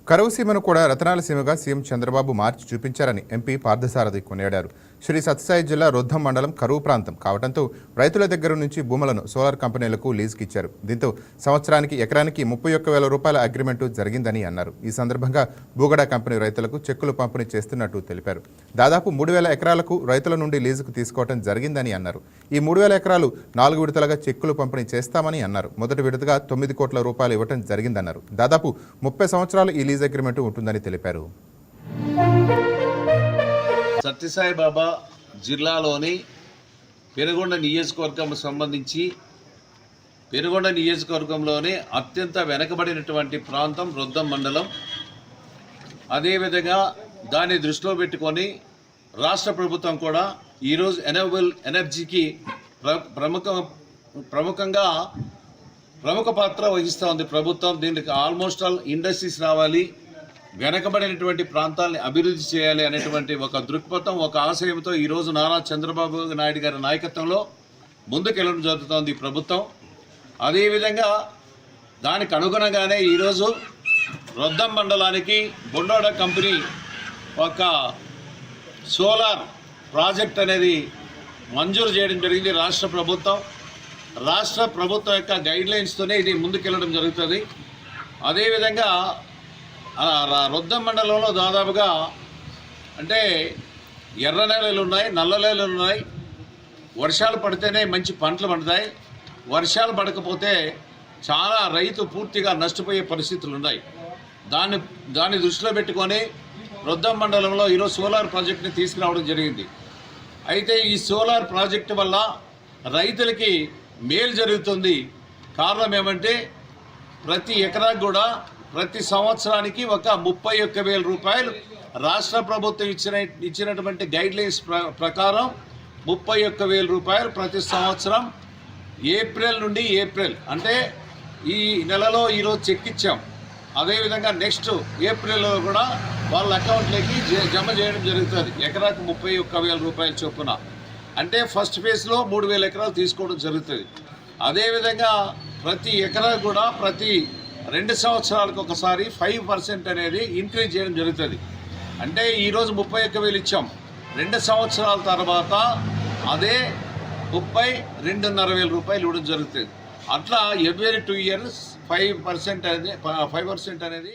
కరువు సీమను కూడా రతనాల సీమగా సీఎం చంద్రబాబు మార్చి చూపించారని ఎంపీ పార్థసారథి కొనియాడారు. శ్రీ సత్యసాయి జిల్లా రొద్దం మండలం కరువు ప్రాంతం కావడంతో రైతుల దగ్గర నుంచి భూములను సోలార్ కంపెనీలకు లీజుకి ఇచ్చారు. దీంతో సంవత్సరానికి ఎకరానికి 31,000 రూపాయల అగ్రిమెంటు జరిగిందని అన్నారు. ఈ సందర్భంగా బూగడ కంపెనీ రైతులకు చెక్కులు పంపిణీ చేస్తున్నట్టు తెలిపారు. దాదాపు 3,000 ఎకరాలకు రైతుల నుండి లీజుకు తీసుకోవడం జరిగిందని అన్నారు. ఈ 3,000 ఎకరాలు 4 విడతలుగా చెక్కులు పంపిణీ చేస్తామని అన్నారు. మొదటి విడతగా 9 కోట్ల రూపాయలు ఇవ్వడం జరిగిందన్నారు. దాదాపు 30 సంవత్సరాలు ఈ లీజ్ అగ్రిమెంట్ ఉంటుందని తెలిపారు. సత్యసాయి బాబా జిల్లాలోని పెనుగొండ నియోజకవర్గం సంబంధించి పెనుగొండ నియోజకవర్గంలోని అత్యంత వెనకబడినటువంటి ప్రాంతం రొద్దం మండలం. అదేవిధంగా దాన్ని దృష్టిలో పెట్టుకొని రాష్ట్ర ప్రభుత్వం కూడా ఈరోజు ఎనర్బుల్ ఎనర్జీకి ప్రముఖ పాత్ర వహిస్తూ ఉంది ప్రభుత్వం. దీనికి ఆల్మోస్ట్ ఆల్ ఇండస్ట్రీస్ రావాలి, వెనకబడినటువంటి ప్రాంతాలని అభివృద్ధి చేయాలి అనేటువంటి ఒక దృక్పథం, ఒక ఆశయంతో ఈరోజు నారా చంద్రబాబు నాయుడు గారి నాయకత్వంలో ముందుకెళ్ళడం జరుగుతోంది ఈ ప్రభుత్వం. అదేవిధంగా దానికి అనుగుణంగానే ఈరోజు రొద్దం మండలానికి బొండోడ కంపెనీ ఒక సోలార్ ప్రాజెక్ట్ అనేది మంజూరు చేయడం జరిగింది. రాష్ట్ర ప్రభుత్వం యొక్క గైడ్లైన్స్తోనే ఇది ముందుకెళ్ళడం జరుగుతుంది. అదేవిధంగా రొద్దం మండలంలో దాదాపుగా అంటే ఎర్ర నేలలు ఉన్నాయి, నల్ల నేలలు ఉన్నాయి. వర్షాలు పడితేనే మంచి పంటలు పండుతాయి. వర్షాలు పడకపోతే చాలా రైతు పూర్తిగా నష్టపోయే పరిస్థితులు ఉన్నాయి. దాన్ని దృష్టిలో పెట్టుకొని రొద్దం మండలంలో ఈరోజు సోలార్ ప్రాజెక్ట్ని తీసుకురావడం జరిగింది. అయితే ఈ సోలార్ ప్రాజెక్టు వల్ల రైతులకి మేలు జరుగుతుంది. కారణం ఏమంటే ప్రతి ఎకరాకు కూడా ప్రతి సంవత్సరానికి ఒక 31,000 రూపాయలు రాష్ట్ర ప్రభుత్వం ఇచ్చినటువంటి గైడ్లైన్స్ ప్రకారం 31,000 రూపాయలు ప్రతి సంవత్సరం ఏప్రిల్ నుండి అంటే ఈ నెలలో ఈరోజు చెక్ ఇచ్చాం. అదేవిధంగా నెక్స్ట్ ఏప్రిల్లో కూడా వాళ్ళ అకౌంట్లోకి జమ చేయడం జరుగుతుంది. ఎకరాకు 31,000 రూపాయల చొప్పున. అంటే ఫస్ట్ ఫేజ్లో 3,000 ఎకరాలు తీసుకోవడం జరుగుతుంది. అదేవిధంగా ప్రతి ఎకరా కూడా ప్రతి 2 సంవత్సరాలకు ఒకసారి 5% అనేది ఇంక్రీజ్ చేయడం జరుగుతుంది. అంటే ఈరోజు 31,000 ఇచ్చాం, 2 సంవత్సరాల తర్వాత అదే 32,500 రూపాయలు ఇవ్వడం జరుగుతుంది. అట్లా ఎవ్రీ 2 ఇయర్స్ 5% అనేది